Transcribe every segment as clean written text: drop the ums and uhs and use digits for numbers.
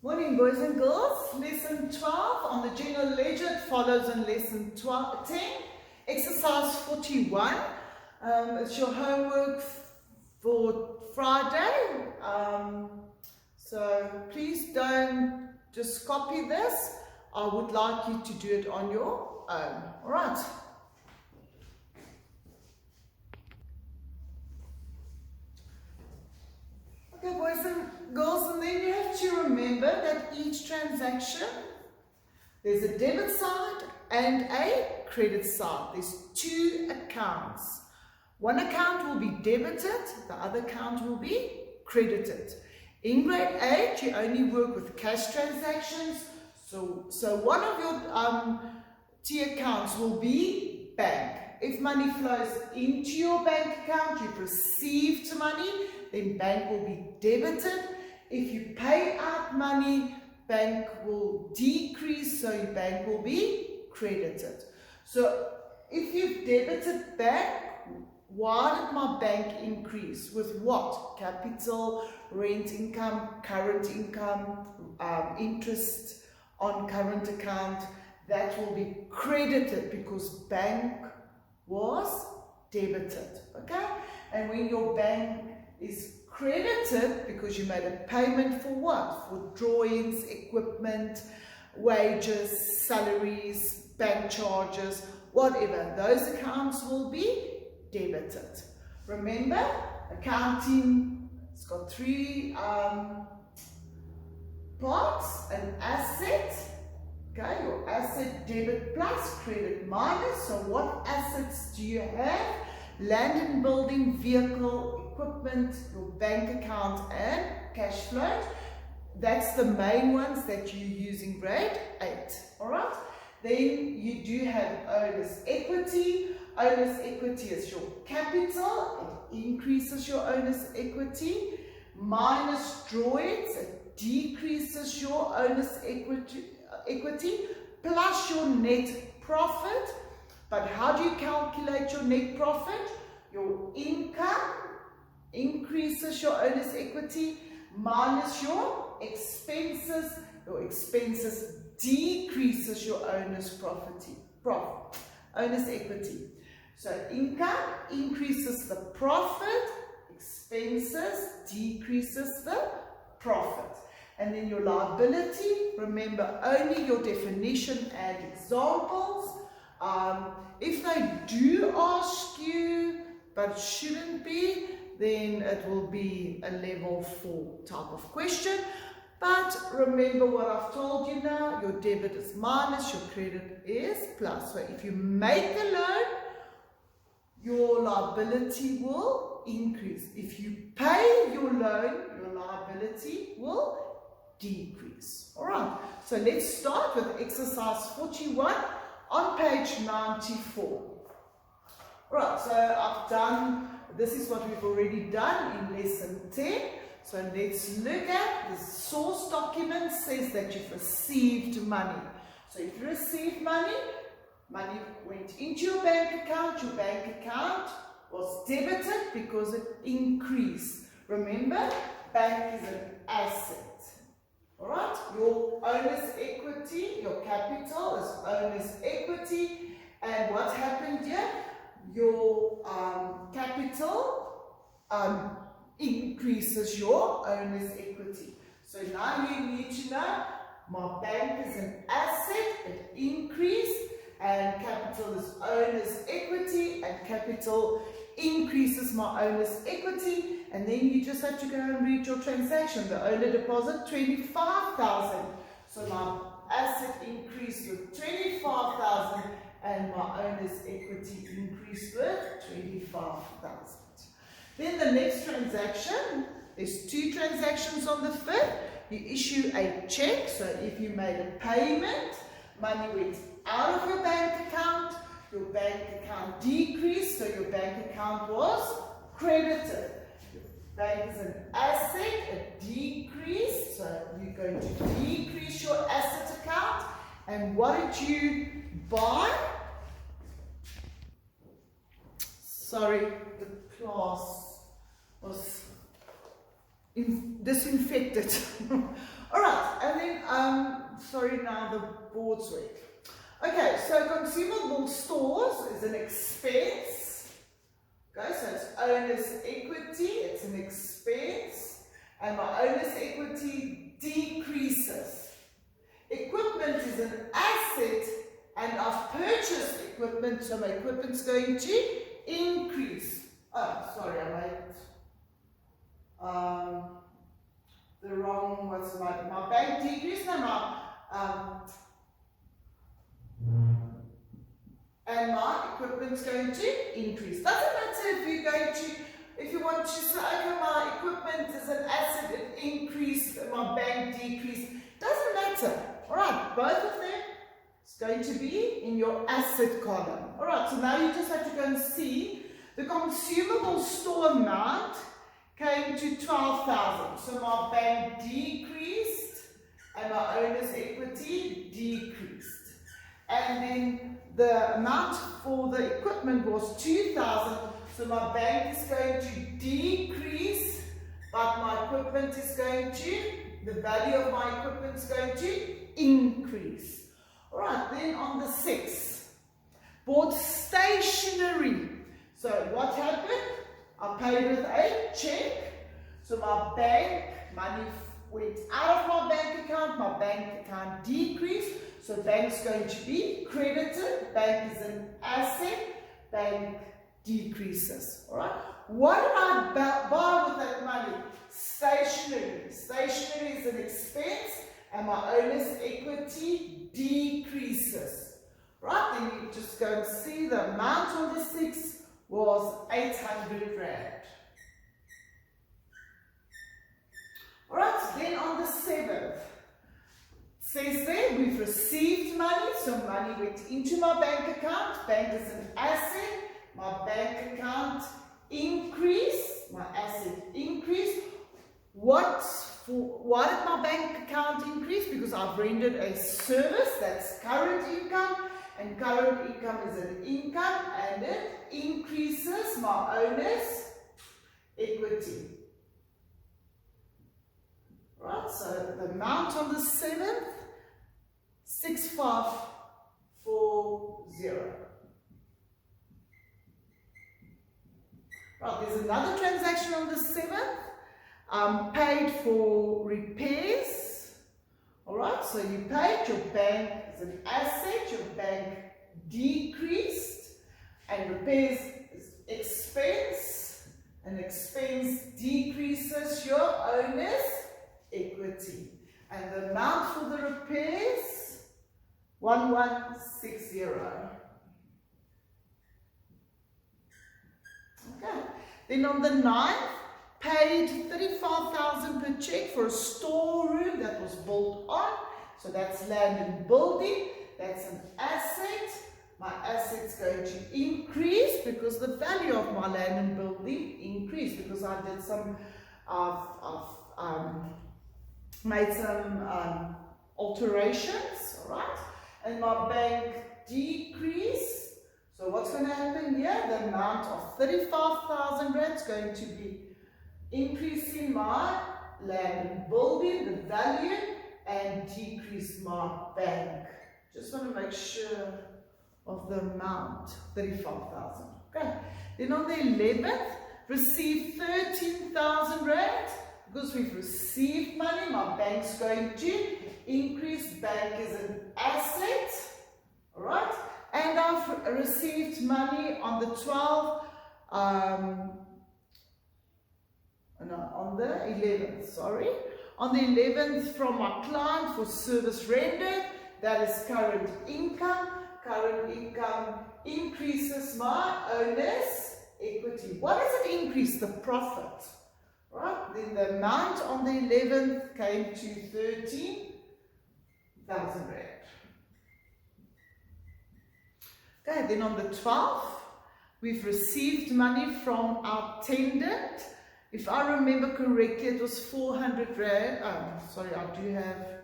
Morning, boys and girls. Lesson 12 on the general ledger. It follows in lesson 10. Exercise 41. It's your homework for Friday. So please don't just copy this. I would like you to do it on your own. All right. Okay, boys and girls, and then you have to remember that each transaction, there's a debit side and a credit side. There's two accounts. One account will be debited, the other account will be credited. In grade 8, you only work with cash transactions, so one of your T accounts will be bank. If money flows into your bank account, you've received money, then bank will be debited. If you pay out money, bank will decrease, so your bank will be credited. So if you've debited bank, why did my bank increase? With what? Capital, rent income, current income, interest on current account. That will be credited because bank was debited. Okay? And when your bank is credited because you made a payment for what? For drawings, equipment, wages, salaries, bank charges, whatever. Those accounts will be debited. Remember, accounting, it's got three parts: an asset, okay, your asset, debit plus, credit minus. So what assets do you have? Land and building, vehicle, equipment, your bank account and cash flow. That's the main ones that you use in grade 8. Alright? Then you do have owner's equity. Owner's equity is your capital. It increases your owner's equity. Minus drawings, it decreases your owner's equity. Plus your net profit. But how do you calculate your net profit? Your income increases your owner's equity minus your expenses. Your expenses decreases your owner's owner's equity. So income increases the profit, expenses decreases the profit. And then your liability, remember only your definition and examples. If they do ask you, but shouldn't be, then it will be a level 4 type of question. But remember what I've told you now, your debit is minus, your credit is plus. So if you make a loan, your liability will increase. If you pay your loan, your liability will decrease. Alright, so let's start with exercise 41 on page 94. Right, so I've done, this is what we've already done in lesson 10. So let's look at the source document. Says that you've received money. So if you received money, money went into your bank account was debited because it increased. Remember, bank is an asset. Alright, your owner's equity, your capital is owner's equity. And what happened here? Your capital increases your owner's equity. So now you need to know, my bank is an asset, it increased, and capital is owner's equity, and capital increases my owner's equity. And then you just have to go and read your transaction. The owner deposit 25,000. So my asset increased with 25,000 and my owner's equity increased with 25,000. Then the next transaction, there's two transactions on the 5th. You issue a check. So if you made a payment, money went out of your bank account decreased, so your bank account was credited. Bank is an asset, it decreased, so you're going to decrease your asset account. And what did you buy? Sorry, the class was disinfect it. Alright, and then, sorry, now the board's wet. Okay, so consumable stores is an expense. Okay, so it's owner's equity, it's an expense, and my owner's equity decreases. Equipment is an asset, and I've purchased equipment, so my equipment's going to increase. Oh, sorry, I made the wrong, what's my bank decrease, no, and my equipment's going to increase. Doesn't matter if you're going to, if you want to say, okay, my equipment is an asset, it increased, and my bank decreased. Doesn't matter. Alright, both of them is going to be in your asset column. Alright, so now you just have to go and see the consumable store amount came to 12,000. So my bank decreased and my owner's equity decreased. And then the amount for the equipment was 2,000. So my bank is going to decrease, but my equipment is going to, the value of my equipment is going to increase. Alright, then on the 6th, bought stationery. So what happened? I paid with a check. So my bank money went out of my bank account decreased. So bank's going to be credited. Bank is an asset. Bank decreases. Alright? What did I buy with that money? Stationery. Stationery is an expense, and my owner's equity decreases. Right? Then you just go and see the amount on the 6th was 800 Rand. Alright, then on the 7th, says there, we've received money, so money went into my bank account. Bank is an asset. My bank account increased. My asset increased. Why did my bank account increase? Because I've rendered a service, that's current income, and current income is an income, and it increases my owner's equity. Right, so the amount on the 7th, 6540. Right, there's another transaction on the 7th. Paid for repairs. Alright, so you paid, your bank is an asset, your bank decreased, and repairs is expense, and expense decreases your owner's equity. And the amount for the repairs, 1160. Okay, then on the 9th, paid 35,000 per check for a storeroom that was built on. So that's land and building. That's an asset. My asset's going to increase because the value of my land and building increased because I did some, made some alterations, all right? And my bank decreased. So what's going to happen here? The amount of 35,000 Rand is going to be increasing my land and building, the value, and decrease my bank. Just want to make sure of the amount, 35,000. Okay. Then on the 11th, received 13,000 Rand. Because we've received money, my bank's going to increase. Bank is an asset. Alright. And I've received money on the 12th, on the 11th, sorry. On the 11th from my client for service rendered. That is current income. Current income increases my owner's equity. What does it increase? The profit. Right? Then the amount on the 11th came to 13,000 Rand. Okay, then on the 12th, we've received money from our tenant. If I remember correctly, it was 400 Rand. Sorry, I do have,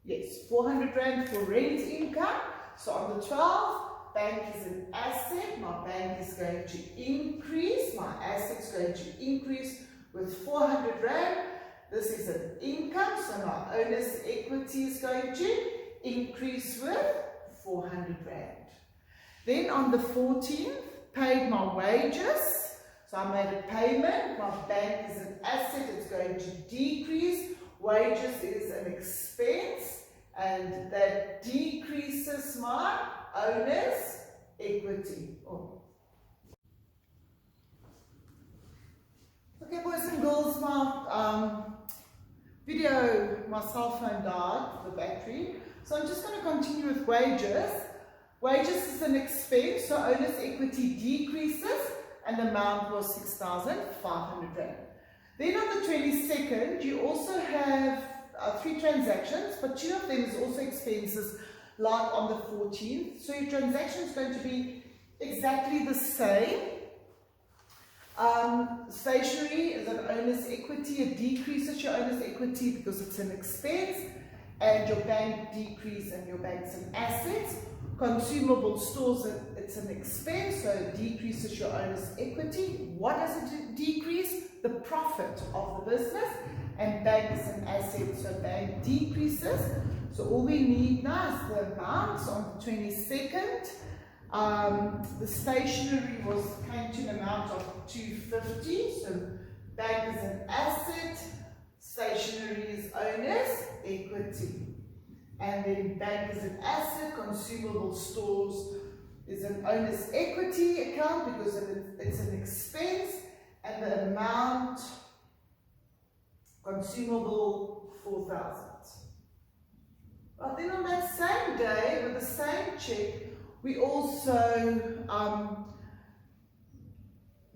yes, 400 Rand for rent income. So on the 12th, bank is an asset. My bank is going to increase. My asset's going to increase. with 400 Rand. This is an income, so my owner's equity is going to increase with 400 Rand. Then on the 14th, paid my wages. So I made a payment. My bank is an asset, it's going to decrease. Wages is an expense, and that decreases my owner's equity. Oh. Okay, boys and girls, my cell phone died, the battery. So I'm just going to continue with wages. Wages is an expense, so owner's equity decreases, and the amount was 6,500 Rand. Then on the 22nd, you also have 3 transactions, but 2 of them is also expenses, like on the 14th. So your transaction is going to be exactly the same. Stationery is an owner's equity. It decreases your owner's equity because it's an expense, and your bank decrease, and your bank's an asset. Consumable stores, it's an expense, so it decreases your owner's equity. What does it decrease? The profit of the business. And bank is an asset, so bank decreases. So all we need now is the amounts on the 22nd. The stationery came to an amount of 250, so bank is an asset, stationery is owner's equity. And then bank is an asset, consumable stores is an owner's equity account because it's an expense, and the amount consumable 4,000. But then on that same day, with the same check, we also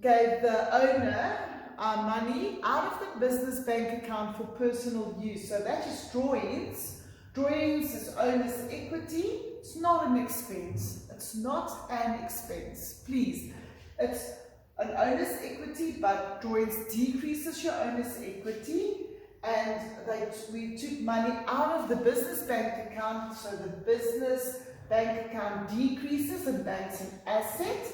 gave the owner money out of the business bank account for personal use. So that is drawings. Drawings is owner's equity. It's not an expense. It's not an expense. Please. It's an owner's equity, but drawings decreases your owner's equity. And we took money out of the business bank account, so the business bank account decreases and bank's an asset.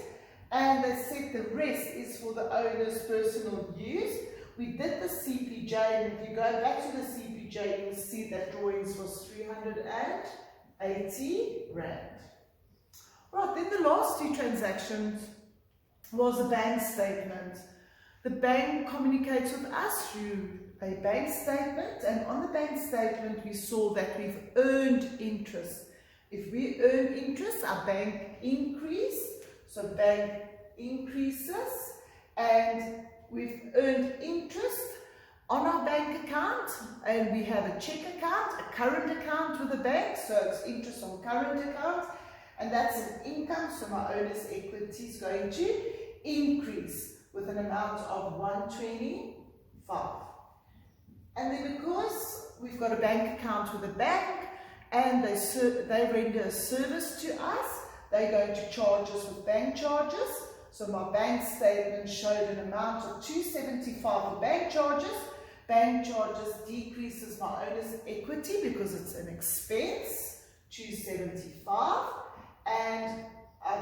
And they said the rest is for the owner's personal use. We did the CPJ, and if you go back to the CPJ, you'll see that drawings was 380 Rand. Right, then the last 2 transactions was a bank statement. The bank communicates with us through a bank statement, and on the bank statement we saw that we've earned interest. If we earn interest, our bank increase, so bank increases, and we've earned interest on our bank account, and we have a check account, a current account with the bank, so it's interest on current account, and that's an income, so my owner's equity is going to increase with an amount of 125. And then because we've got a bank account with a bank, and they render a service to us, they're going to charge us with bank charges. So my bank statement showed an amount of 275 for bank charges. Bank charges decreases my owner's equity because it's an expense, 275. And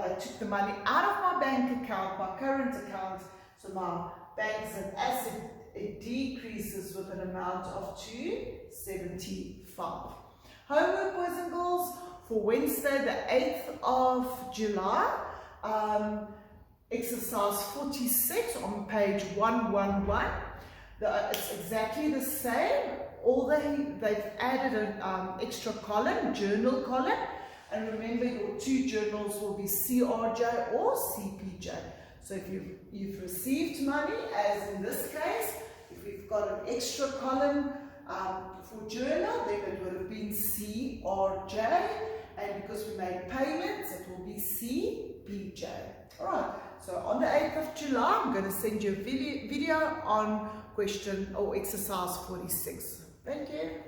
they took the money out of my bank account, my current account, so my bank's an asset, it decreases with an amount of 275. Homework, boys and girls, for Wednesday the 8th of July, exercise 46 on page 111. It's exactly the same. They've added an extra column, journal column, and remember your 2 journals will be CRJ or CPJ. So if you've received money, as in this case, if we've got an extra column for journal, then it would have been CRJ, and because we made payments, it will be CPJ. Alright, so on the 8th of July, I'm going to send you a video on question or exercise 46. Thank you.